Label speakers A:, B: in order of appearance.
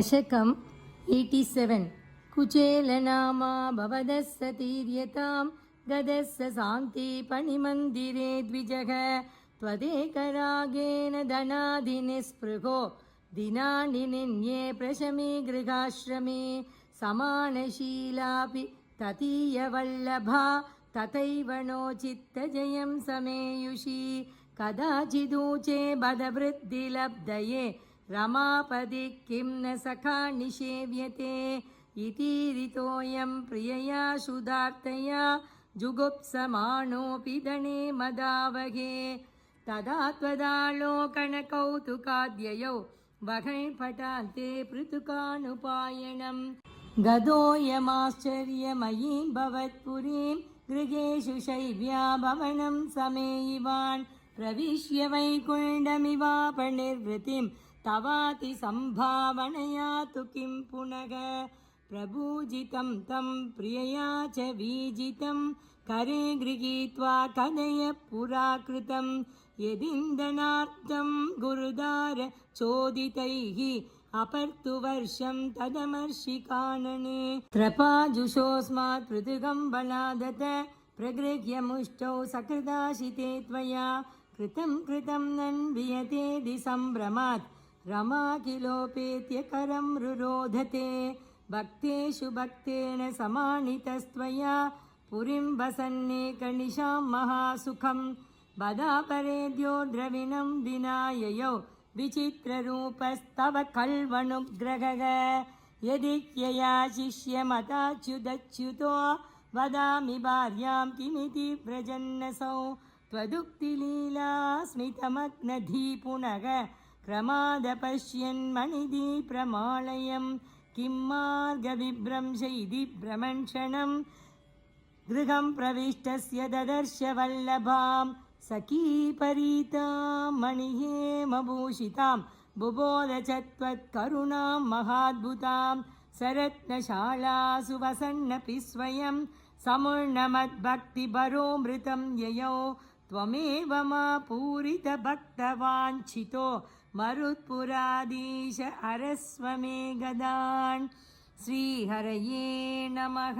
A: दशकम् 87 कुचेलनामा भवदस्य तीर्यतां गदस्य शान्ति पणिमन्दिरे द्विजः त्वदेकरागेण धनाधिनिस्पृहो दिनानि निन्ये प्रशमे गृहाश्रमे समानशीलापि ततीयवल्लभा तथैव नो चित्तजयं समेयुषी कदाचिदूचे बदवृद्धिलब्धये रमापदि किं न सखा निषेव्यते इति ऋतोऽयं प्रियया शुदार्तया जुगुप्समानोऽपि धने मदावहे तदा त्वदालोकनकौतुकाद्ययौ वहैपटान्ते पृथुकानुपायनं गदोऽयमाश्चर्यमयीं भवत्पुरीं गृहेषु शैव्या भवनं समेयिवान् प्रविश्य वैकुण्ठमिवापनिर्वृतिं तवाति सम्भावनया तु किं पुनः प्रभूजितं तं प्रियया च वीजितं करे गृहीत्वा कदय पुराकृतं यदिन्दनार्थं गुरुदार चोदितैः अपर्तुवर्षं तदमर्षिकानने त्रपाजुषोऽस्मात् पृथुकं बलादत प्रगृह्य मुष्टौ सकृदाशिते त्वया कृतं नन्वियतेदि सम्भ्रमात् रमा किलोपेत्य करं रुरोधते भक्तेषु भक्तेन समानितस्त्वया पुरीं वसन्नेकनिशां महासुखं बदापरेद्यो द्रविणं विनाययौ विचित्ररूपस्तव कल्वनुग्रहः यदि ह्यया शिष्यमताच्युदच्युतो वदामि भार्यां किमिति व्रजन्नसौ त्वदुक्तिलीला स्मितमग्नधी पुनः क्रमाद पश्यन्मणिधी प्रमालयं किं मार्गविभ्रंश इति भ्रमणक्षणं गृहं प्रविष्टस्य ददर्श वल्लभां सखीपरीतां मणिहेमभूषितां बुबोध च त्वत्करुणां महाद्भुतां सरत्नशालासु वसन्नपि स्वयं समुर्णमद्भक्तिभरोमृतं ययौ त्वमेव मा पूरितभक्तवाञ्छितो मरुत्पुराधीश हरस्व मे गदान् श्रीहरये नमः।